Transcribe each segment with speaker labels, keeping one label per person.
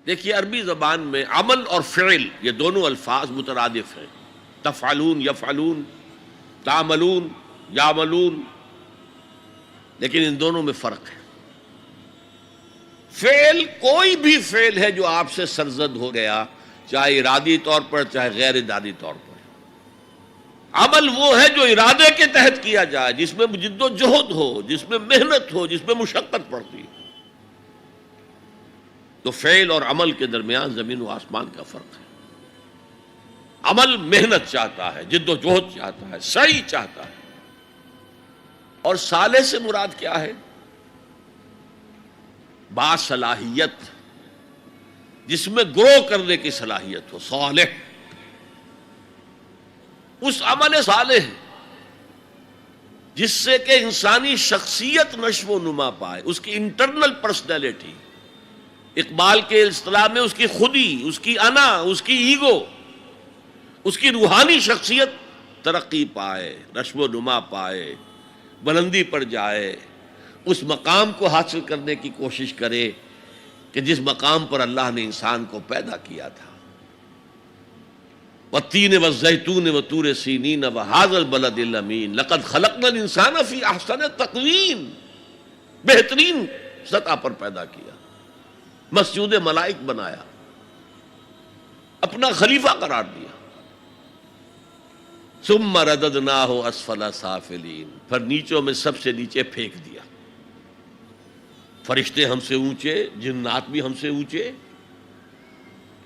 Speaker 1: دیکھیے عربی زبان میں عمل اور فعل یہ دونوں الفاظ مترادف ہیں، تفعلون یفعلون، تعملون یعملون، لیکن ان دونوں میں فرق ہے۔ فعل کوئی بھی فعل ہے جو آپ سے سرزد ہو گیا، چاہے ارادی طور پر چاہے غیر ارادی طور پر۔ عمل وہ ہے جو ارادے کے تحت کیا جائے، جس میں جد و جہد ہو، جس میں محنت ہو، جس میں مشقت پڑتی ہے۔ تو فعل اور عمل کے درمیان زمین و آسمان کا فرق ہے۔ عمل محنت چاہتا ہے، جد و جہد چاہتا ہے، سعی چاہتا ہے، اور صالح سے مراد کیا ہے؟ باصلاحیت، جس میں گرو کرنے کی صلاحیت ہو، صالح۔ اس عمل صالح جس سے کہ انسانی شخصیت نشو و نما پائے، اس کی انٹرنل پرسنالٹی، اقبال کے اصطلاح میں اس کی خودی، اس کی انا، اس کی ایگو، اس کی روحانی شخصیت ترقی پائے، نشو و نما پائے، بلندی پر جائے، اس مقام کو حاصل کرنے کی کوشش کرے کہ جس مقام پر اللہ نے انسان کو پیدا کیا تھا۔ والتین والزیتون وطور سینین وہذا البلد الامین لقد خلقنا الانسان فی احسن تقویم، بہترین سطح پر پیدا کیا، مسجود ملائک بنایا، اپنا خلیفہ قرار دیا۔ ثم رددناہ اسفل سافلین، پھر نیچوں میں سب سے نیچے پھینک دیا۔ فرشتے ہم سے اونچے، جنات بھی ہم سے اونچے۔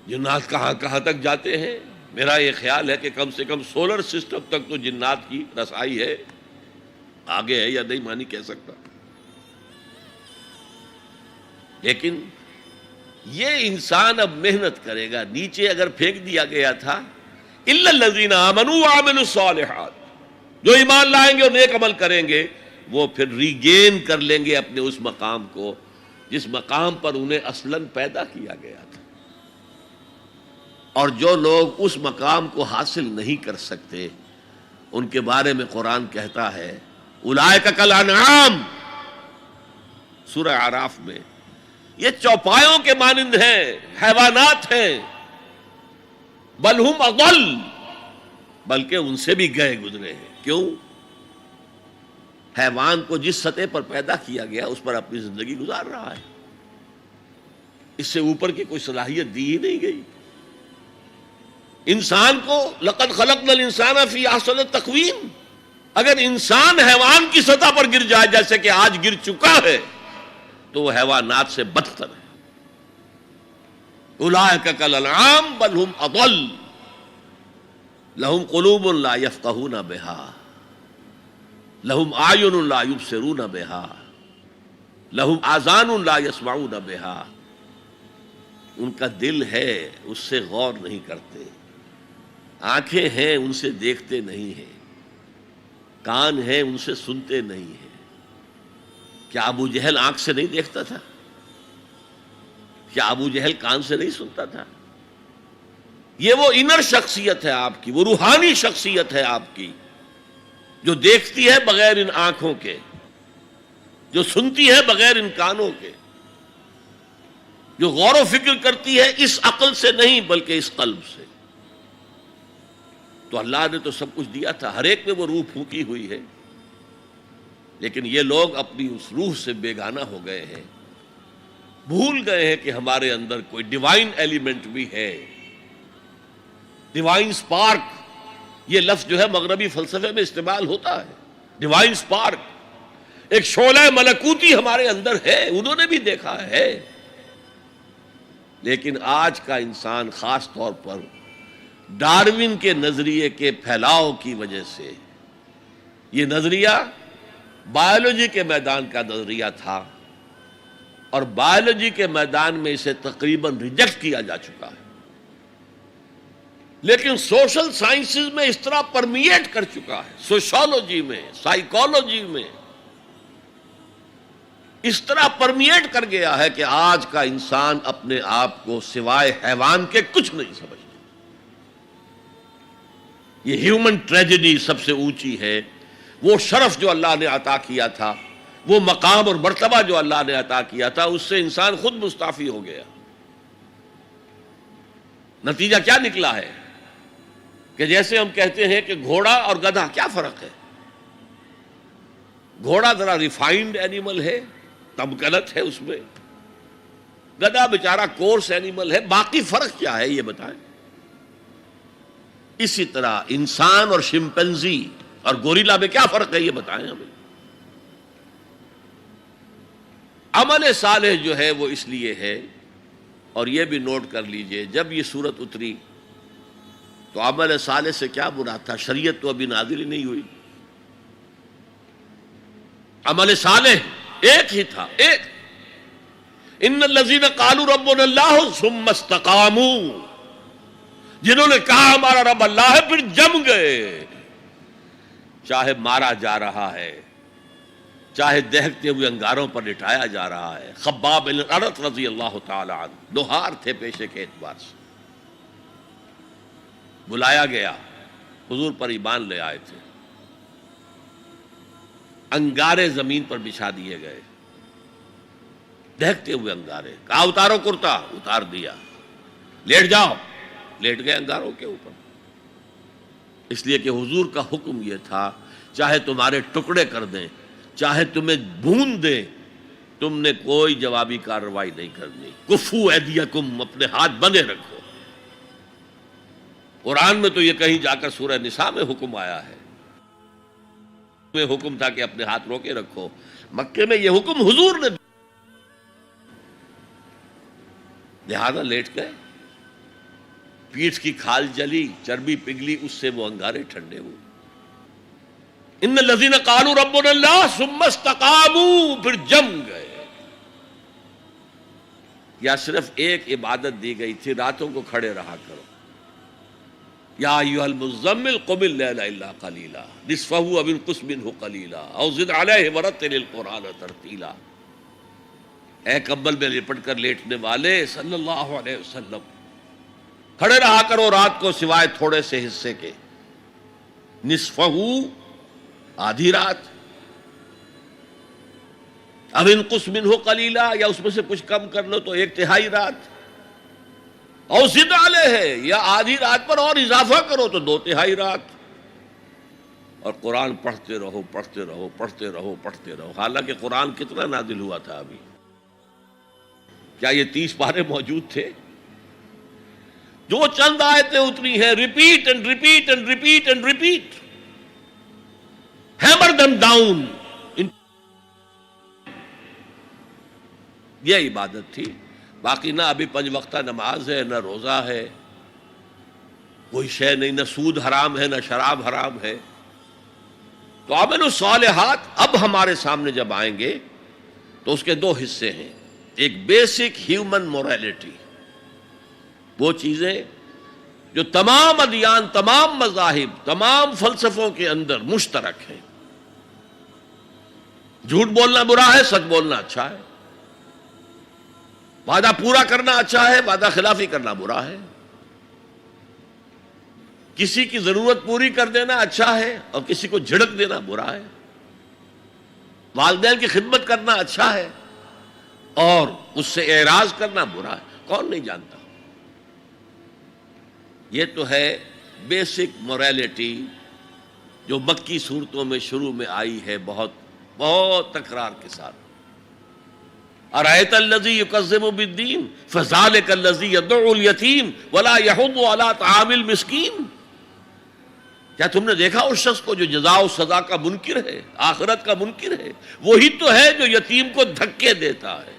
Speaker 1: جنات کہاں کہاں تک جاتے ہیں؟ میرا یہ خیال ہے کہ کم سے کم سولر سسٹم تک تو جنات کی رسائی ہے، آگے ہے یا نہیں میں نہیں کہہ سکتا۔ لیکن یہ انسان اب محنت کرے گا، نیچے اگر پھینک دیا گیا تھا الا الذین آمنوا وعملوا الصالحات، جو ایمان لائیں گے اور نیک عمل کریں گے وہ پھر ریگین کر لیں گے اپنے اس مقام کو جس مقام پر انہیں اصلاً پیدا کیا گیا تھا۔ اور جو لوگ اس مقام کو حاصل نہیں کر سکتے ان کے بارے میں قرآن کہتا ہے اولئک کالانعام، سورہ اعراف میں، یہ چوپایوں کے مانند ہیں، حیوانات ہیں، بل ہم اضل، بلکہ ان سے بھی گئے گزرے ہیں۔ کیوں؟ حیوان کو جس سطح پر پیدا کیا گیا اس پر اپنی زندگی گزار رہا ہے، اس سے اوپر کی کوئی صلاحیت دی ہی نہیں گئی۔ انسان کو لقد خلقنا الانسان فی احسن تقویم، اگر انسان حیوان کی سطح پر گر جائے جیسے کہ آج گر چکا ہے تو وہ حیوانات سے بدتر ہے۔ اولئک کالانعام بل ہم اضل لہم قلوب لا یفقہون بہا لہم اعین لا یبصرون بہا لہم آذان لا یسمعون بہا، ان کا دل ہے اس سے غور نہیں کرتے، آنکھیں ہیں ان سے دیکھتے نہیں ہیں، کان ہیں ان سے سنتے نہیں ہیں۔ کیا ابو جہل آنکھ سے نہیں دیکھتا تھا؟ کیا ابو جہل کان سے نہیں سنتا تھا؟ یہ وہ انر شخصیت ہے آپ کی، وہ روحانی شخصیت ہے آپ کی، جو دیکھتی ہے بغیر ان آنکھوں کے، جو سنتی ہے بغیر ان کانوں کے، جو غور و فکر کرتی ہے اس عقل سے نہیں بلکہ اس قلب سے۔ تو اللہ نے تو سب کچھ دیا تھا، ہر ایک میں وہ روح پھونکی ہوئی ہے، لیکن یہ لوگ اپنی اس روح سے بیگانہ ہو گئے ہیں، بھول گئے ہیں کہ ہمارے اندر کوئی ڈیوائن ایلیمنٹ بھی ہے۔ ڈیوائن سپارک، یہ لفظ جو ہے مغربی فلسفے میں استعمال ہوتا ہے، ڈیوائن سپارک، ایک شعلہ ملکوتی ہمارے اندر ہے، انہوں نے بھی دیکھا ہے۔ لیکن آج کا انسان خاص طور پر ڈارون کے نظریے کے پھیلاؤ کی وجہ سے، یہ نظریہ بایولوجی کے میدان کا نظریہ تھا اور بایولوجی کے میدان میں اسے تقریباً ریجیکٹ کیا جا چکا ہے، لیکن سوشل سائنسز میں اس طرح پرمیٹ کر چکا ہے، سوشالوجی میں، سائیکالوجی میں اس طرح پرمیٹ کر گیا ہے کہ آج کا انسان اپنے آپ کو سوائے حیوان کے کچھ نہیں سمجھتا۔ یہ ہیومن ٹریجڈی سب سے اونچی ہے، وہ شرف جو اللہ نے عطا کیا تھا، وہ مقام اور مرتبہ جو اللہ نے عطا کیا تھا، اس سے انسان خود مستعفی ہو گیا۔ نتیجہ کیا نکلا ہے کہ جیسے ہم کہتے ہیں کہ گھوڑا اور گدھا، کیا فرق ہے؟ گھوڑا ذرا ریفائنڈ اینیمل ہے، تمکنت ہے اس میں، گدھا بیچارہ کورس اینیمل ہے، باقی فرق کیا ہے یہ بتائیں؟ اسی طرح انسان اور شمپینزی اور گوریلا میں کیا فرق ہے یہ بتائیں ہمیں؟ عمل صالح جو ہے وہ اس لیے ہے، اور یہ بھی نوٹ کر لیجئے، جب یہ سورت اتری تو عمل صالح سے کیا مراد تھا؟ شریعت تو ابھی نازل ہی نہیں ہوئی، عمل صالح ایک ہی تھا، ایک ان الذین قالوا ربنا اللہ ثم استقاموا، جنہوں نے کہا ہمارا رب اللہ ہے پھر جم گئے، چاہے مارا جا رہا ہے، چاہے دہکتے ہوئے انگاروں پر لٹایا جا رہا ہے۔ خباب بن الارت رضی اللہ تعالی عنہ لوہار تھے پیشے کے اعتبار سے، بلایا گیا، حضور پر ایمان لے آئے تھے، انگارے زمین پر بچھا دیے گئے، دہکتے ہوئے انگارے، کہا اتارو کرتا، اتار دیا، لیٹ جاؤ، لیٹ گئے انگاروں کے اوپر، اس لیے کہ حضور کا حکم یہ تھا چاہے تمہارے ٹکڑے کر دیں، چاہے تمہیں بھون دیں، تم نے کوئی جوابی کارروائی نہیں کرنی، کفو ایدیکم، اپنے ہاتھ بندے رکھو۔ قرآن میں تو یہ کہیں جا کر سورہ نساء میں حکم آیا ہے، میں حکم تھا کہ اپنے ہاتھ روکے رکھو، مکے میں یہ حکم حضور نے، لہذا لیٹ گئے، پیٹھ کی کھال جلی، چربی پگھلی، اس سے وہ انگارے ٹھنڈے ہوئے۔ ان الذین قالوا ربنا اللہ ثم استقاموا، پھر جم گئے۔ یا صرف ایک عبادت دی گئی تھی، راتوں کو کھڑے رہا کرو، یا ایھا المزمل قم اللیل الا قلیلا نصفہ او انقص منہ قلیلا او زد علیہ ورتل القرآن ترتیلا۔ اے کمبل میں لپٹ کر لیٹنے والے صلی اللہ علیہ وسلم، کھڑے رہا کرو رات کو سوائے تھوڑے سے حصے کے، نصفہ، آدھی رات، اب انقص منہ قلیلا، یا اس میں سے کچھ کم کر لو تو ایک تہائی رات، اور زد علیہ، یا آدھی رات پر اور اضافہ کرو تو دو تہائی رات، اور قرآن پڑھتے رہو پڑھتے رہو پڑھتے رہو پڑھتے رہو۔ حالانکہ قرآن کتنا نازل ہوا تھا ابھی؟ کیا یہ 30 پارے موجود تھے؟ جو چند آیتیں اتری ہیں، repeat and repeat and repeat and repeat, hammer them down, یہ عبادت تھی۔ باقی نہ ابھی 5 وقتہ نماز ہے، نہ روزہ ہے، کوئی شے نہیں، نہ سود حرام ہے، نہ شراب حرام ہے۔ تو عمل الصالحات اب ہمارے سامنے جب آئیں گے تو اس کے 2 حصے ہیں، ایک بیسک ہیومن موریلٹی، وہ چیزیں جو تمام ادیان، تمام مذاہب، تمام فلسفوں کے اندر مشترک ہیں۔ جھوٹ بولنا برا ہے، سچ بولنا اچھا ہے، وعدہ پورا کرنا اچھا ہے، وعدہ خلافی کرنا برا ہے، کسی کی ضرورت پوری کر دینا اچھا ہے اور کسی کو جھڑک دینا برا ہے، والدین کی خدمت کرنا اچھا ہے اور اس سے اعراض کرنا برا ہے۔ کون نہیں جانتا؟ یہ تو ہے بیسک موریلٹی جو مکی صورتوں میں شروع میں آئی ہے، بہت بہت تکرار کے ساتھ۔ ارأیت الذی یکذب بالدین فذلک الذی یدعو الیتیم ولا یحض علی طعام المسکین۔ کیا تم نے دیکھا اس شخص کو جو جزا و سزا کا منکر ہے، آخرت کا منکر ہے؟ وہی تو ہے جو یتیم کو دھکے دیتا ہے،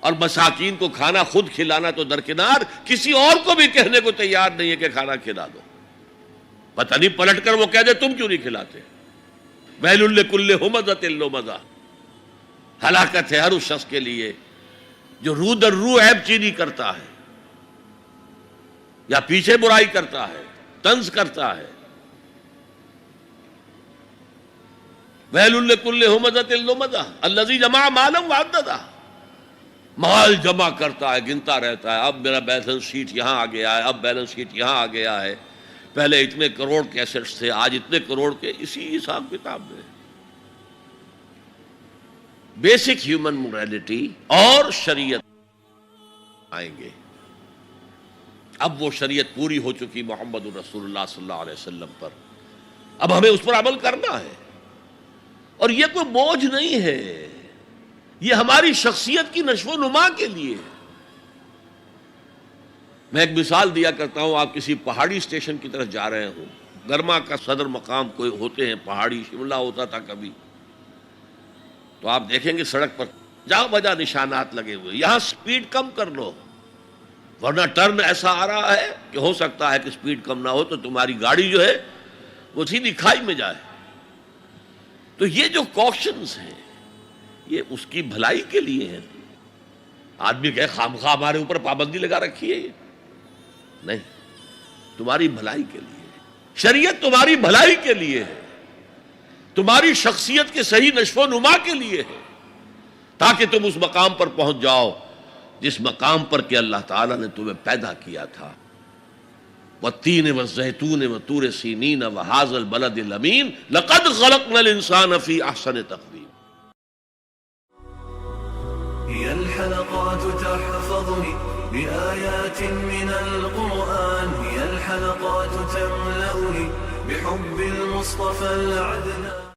Speaker 1: اور مساکین کو کھانا خود کھلانا تو درکنار، کسی اور کو بھی کہنے کو تیار نہیں ہے کہ کھانا کھلا دو۔ پتہ نہیں پلٹ کر وہ کہہ دے تم کیوں نہیں کھلاتے۔ ویل لکل ہمزۃ لمزہ، ہلاکت ہے ہر اس شخص کے لیے جو رو در رو عیب چینی کرتا ہے، یا پیچھے برائی کرتا ہے، طنز کرتا ہے۔ ویل لکل ہمزۃ لمزہ الذی جمع مالا وعددہ، مال جمع کرتا ہے، گنتا رہتا ہے، اب میرا بیلنس شیٹ یہاں آ گیا ہے، اب بیلنس شیٹ یہاں آ گیا ہے، پہلے اتنے کروڑ کے ایسٹس تھے، آج اتنے کروڑ کے، اسی حساب کتاب میں۔ بیسک ہیومن موریلٹی اور شریعت آئیں گے، اب وہ شریعت پوری ہو چکی محمد رسول اللہ صلی اللہ علیہ وسلم پر، اب ہمیں اس پر عمل کرنا ہے، اور یہ کوئی بوجھ نہیں ہے، یہ ہماری شخصیت کی نشو و نما کے لیے ہے۔ میں ایک مثال دیا کرتا ہوں، آپ کسی پہاڑی اسٹیشن کی طرف جا رہے ہوں، گرما کا صدر مقام کوئی ہوتے ہیں پہاڑی، شملہ ہوتا تھا کبھی، تو آپ دیکھیں گے سڑک پر جہاں بجا نشانات لگے ہوئے، یہاں سپیڈ کم کر لو، ورنہ ٹرن ایسا آ رہا ہے کہ ہو سکتا ہے کہ سپیڈ کم نہ ہو تو تمہاری گاڑی جو ہے وہ سیدھی کھائی میں جائے۔ تو یہ جو کوشنز ہیں یہ اس کی بھلائی کے لیے ہیں۔ آدمی کہے خامخواہ ہمارے اوپر پابندی لگا رکھی ہے، یہ نہیں، تمہاری بھلائی کے لیے شریعت، تمہاری بھلائی کے لیے ہے، تمہاری شخصیت کے صحیح نشو و نما کے لیے ہے، تاکہ تم اس مقام پر پہنچ جاؤ جس مقام پر کہ اللہ تعالیٰ نے تمہیں پیدا کیا تھا۔ والتین والزیتون وطور سینین وہذا البلد الامین لقد خلقنا الانسان فی احسن تقویم۔
Speaker 2: هي الحلقات تحفظني بآيات من القرآن، هي الحلقات تملأني بحب المصطفى العدنان۔